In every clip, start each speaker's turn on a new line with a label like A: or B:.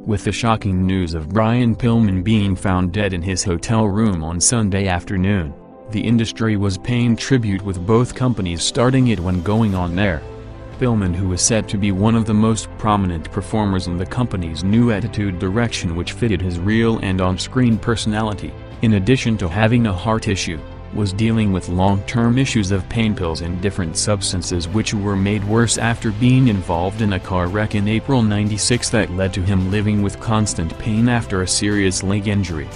A: With the shocking news of Brian Pillman being found dead in his hotel room on Sunday afternoon, the industry was paying tribute with both companies starting it when going on air. Pillman, who was said to be one of the most prominent performers in the company's new attitude direction which fitted his real and on-screen personality, in addition to having a heart issue, was dealing with long-term issues of pain pills and different substances which were made worse after being involved in a car wreck in April '96 that led to him living with constant pain after a serious leg injury.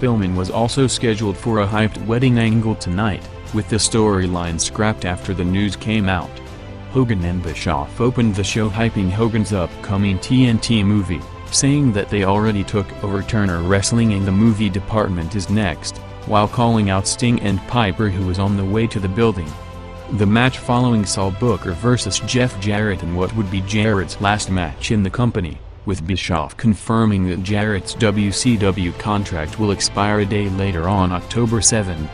A: Pillman was also scheduled for a hyped wedding angle tonight, with the storyline scrapped after the news came out. Hogan and Bischoff opened the show hyping Hogan's upcoming TNT movie, saying that they already took over Turner Wrestling and the movie department is next, while calling out Sting and Piper, who was on the way to the building. The match following saw Booker vs. Jeff Jarrett in what would be Jarrett's last match in the company, with Bischoff confirming that Jarrett's WCW contract will expire a day later on October 7.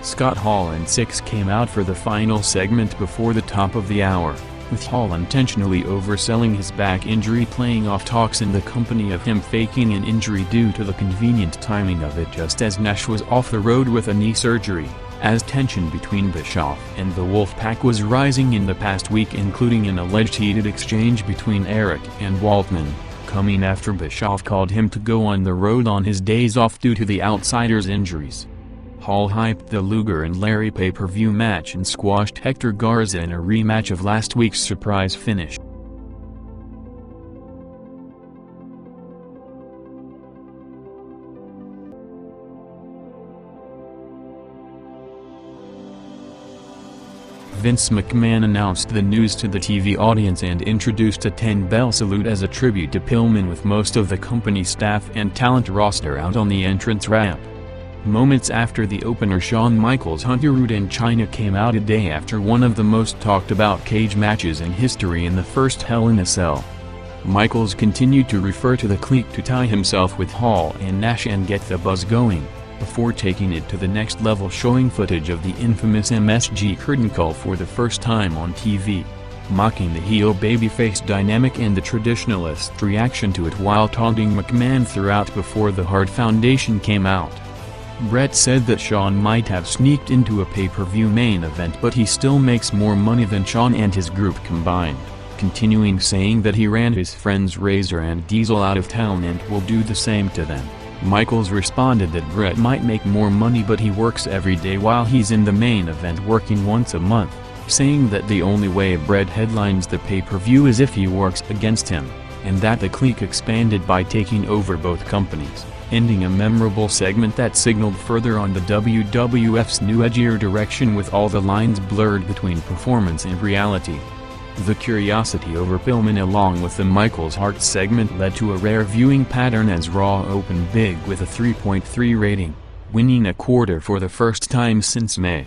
A: Scott Hall and Six came out for the final segment before the top of the hour, with Hall intentionally overselling his back injury, playing off talks in the company of him faking an injury due to the convenient timing of it just as Nash was off the road with a knee surgery, as tension between Bischoff and the Wolfpack was rising in the past week, including an alleged heated exchange between Eric and Waltman, coming after Bischoff called him to go on the road on his days off due to the Outsiders' injuries. Hall hyped the Luger and Larry pay-per-view match and squashed Hector Garza in a rematch of last week's surprise finish. Vince McMahon announced the news to the TV audience and introduced a 10-bell salute as a tribute to Pillman, with most of the company staff and talent roster out on the entrance ramp. Moments after the opener, Shawn Michaels' Hunter Root in China came out a day after one of the most talked about cage matches in history in the first Hell in a Cell. Michaels continued to refer to the clique to tie himself with Hall and Nash and get the buzz going, before taking it to the next level, showing footage of the infamous MSG curtain call for the first time on TV, mocking the heel babyface dynamic and the traditionalist reaction to it while taunting McMahon throughout before the Hart Foundation came out. Brett said that Shawn might have sneaked into a pay-per-view main event, but he still makes more money than Shawn and his group combined, continuing saying that he ran his friends Razor and Diesel out of town and will do the same to them. Michaels responded that Brett might make more money, but he works every day while he's in the main event working once a month, saying that the only way Brett headlines the pay-per-view is if he works against him, and that the clique expanded by taking over both companies, ending a memorable segment that signaled further on the WWF's new edgier direction, with all the lines blurred between performance and reality. The curiosity over Pillman along with the Michaels Hart segment led to a rare viewing pattern as Raw opened big with a 3.3 rating, winning a quarter for the first time since May.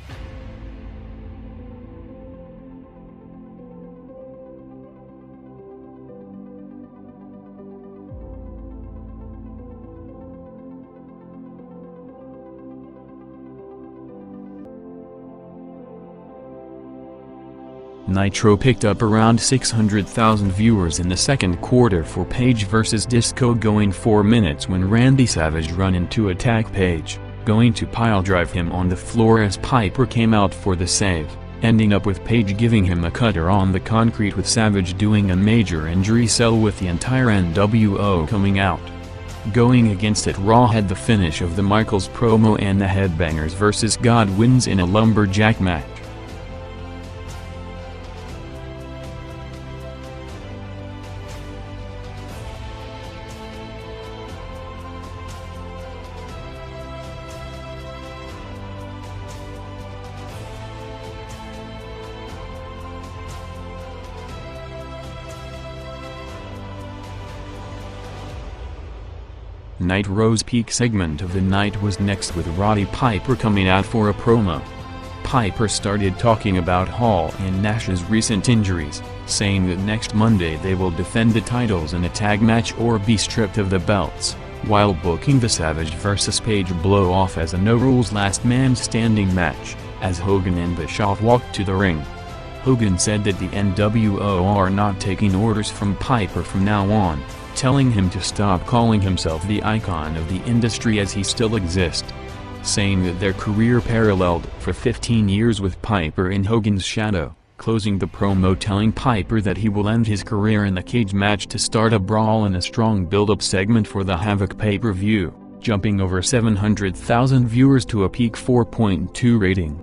A: Nitro picked up around 600,000 viewers in the second quarter for Page vs. Disco, going 4 minutes when Randy Savage run in to attack Page, going to piledrive him on the floor as Piper came out for the save, ending up with Page giving him a cutter on the concrete, with Savage doing a major injury sell with the entire NWO coming out. Going against it, Raw had the finish of the Michaels promo and the Headbangers vs. Godwins in a lumberjack match. Nitro's peak segment of the night was next, with Roddy Piper coming out for a promo. Piper started talking about Hall and Nash's recent injuries, saying that next Monday they will defend the titles in a tag match or be stripped of the belts, while booking the Savage vs. Page blow-off as a no-rules last man standing match, as Hogan and Bischoff walked to the ring. Hogan said that the NWO are not taking orders from Piper from now on, telling him to stop calling himself the icon of the industry as he still exists, saying that their career paralleled for 15 years with Piper in Hogan's shadow, closing the promo telling Piper that he will end his career in a cage match to start a brawl in a strong build-up segment for the Havoc pay-per-view, jumping over 700,000 viewers to a peak 4.2 rating.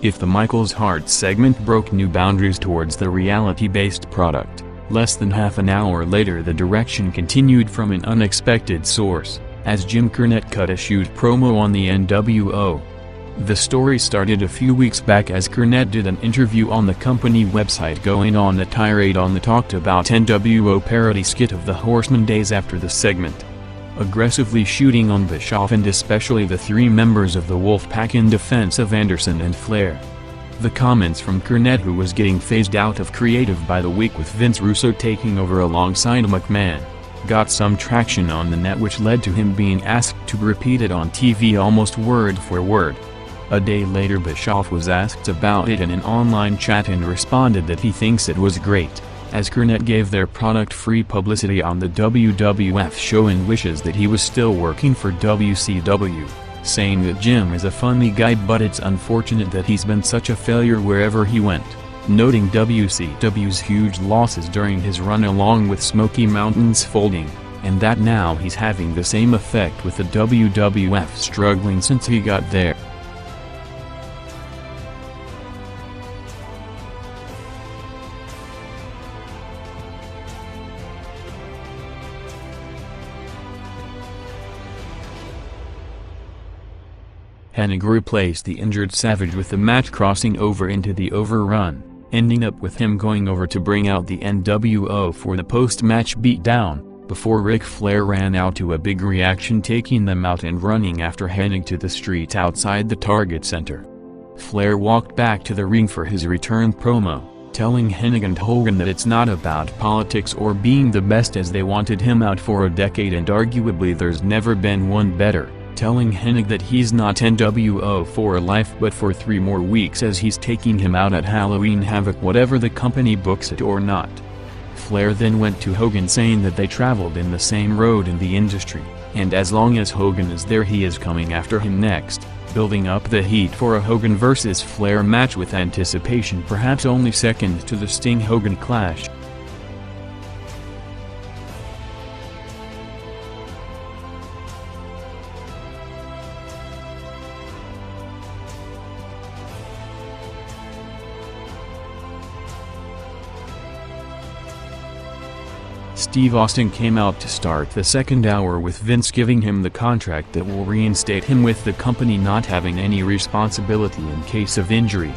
A: If the Michaels Hart segment broke new boundaries towards the reality-based product, less than half an hour later the direction continued from an unexpected source, as Jim Cornette cut a shoot promo on the NWO. The story started a few weeks back as Cornette did an interview on the company website going on a tirade on the talked about NWO parody skit of the Horseman days after the segment, aggressively shooting on Bischoff and especially the three members of the Wolfpack in defense of Anderson and Flair. The comments from Cornette, who was getting phased out of creative by the week with Vince Russo taking over alongside McMahon, got some traction on the net, which led to him being asked to repeat it on TV almost word for word. A day later Bischoff was asked about it in an online chat and responded that he thinks it was great, as Cornette gave their product free publicity on the WWF show and wishes that he was still working for WCW, saying that Jim is a funny guy but it's unfortunate that he's been such a failure wherever he went, noting WCW's huge losses during his run along with Smoky Mountains folding, and that now he's having the same effect with the WWF struggling since he got there. Hennig replaced the injured Savage with the match crossing over into the Overrun, ending up with him going over to bring out the NWO for the post-match beatdown, before Ric Flair ran out to a big reaction, taking them out and running after Hennig to the street outside the Target Center. Flair walked back to the ring for his return promo, telling Hennig and Hogan that it's not about politics or being the best as they wanted him out for a decade and arguably there's never been one better, telling Hennig that he's not NWO for life but for 3 more weeks as he's taking him out at Halloween Havoc whatever the company books it or not. Flair then went to Hogan saying that they traveled in the same road in the industry, and as long as Hogan is there he is coming after him next, building up the heat for a Hogan vs. Flair match with anticipation perhaps only second to the Sting-Hogan clash. Steve Austin came out to start the second hour with Vince giving him the contract that will reinstate him with the company not having any responsibility in case of injury.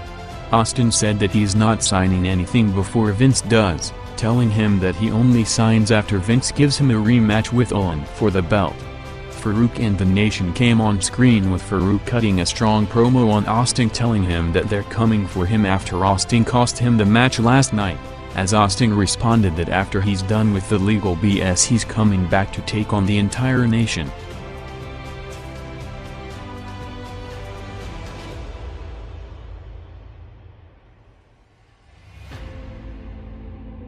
A: Austin said that he's not signing anything before Vince does, telling him that he only signs after Vince gives him a rematch with Owen for the belt. Farouk and the Nation came on screen with Farouk cutting a strong promo on Austin telling him that they're coming for him after Austin cost him the match last night, as Austin responded that after he's done with the legal BS he's coming back to take on the entire nation.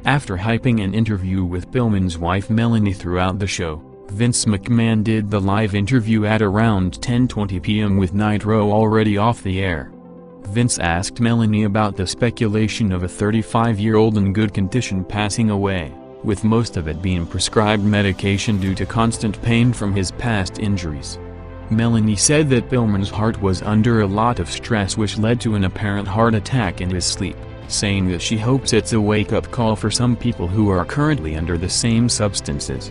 A: After hyping an interview with Pillman's wife Melanie throughout the show, Vince McMahon did the live interview at around 10:20 p.m. with Nitro already off the air. Vince asked Melanie about the speculation of a 35-year-old in good condition passing away, with most of it being prescribed medication due to constant pain from his past injuries. Melanie said that Pillman's heart was under a lot of stress which led to an apparent heart attack in his sleep, saying that she hopes it's a wake-up call for some people who are currently under the same substances.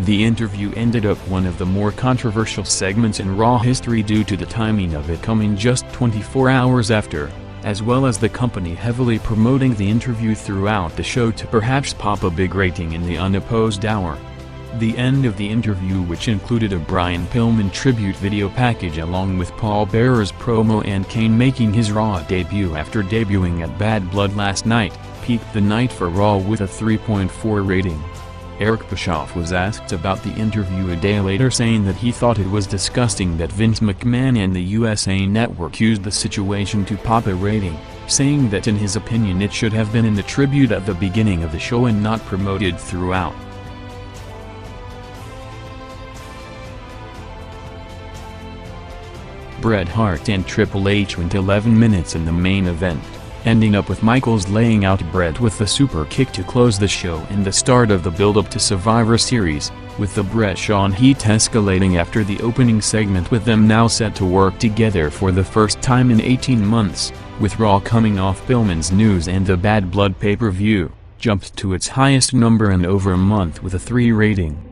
A: The interview ended up one of the more controversial segments in Raw history due to the timing of it coming just 24 hours after, as well as the company heavily promoting the interview throughout the show to perhaps pop a big rating in the unopposed hour. The end of the interview, which included a Brian Pillman tribute video package along with Paul Bearer's promo and Kane making his Raw debut after debuting at Bad Blood last night, peaked the night for Raw with a 3.4 rating. Eric Bischoff was asked about the interview a day later, saying that he thought it was disgusting that Vince McMahon and the USA Network used the situation to pop a rating, saying that in his opinion it should have been in the tribute at the beginning of the show and not promoted throughout. Bret Hart and Triple H went 11 minutes in the main event, ending up with Michaels laying out Bret with the super kick to close the show and the start of the build-up to Survivor Series, with the Bret-Shawn heat escalating after the opening segment, with them now set to work together for the first time in 18 months, with Raw coming off Pillman's news and the Bad Blood pay-per-view, jumped to its highest number in over a month with a 3 rating.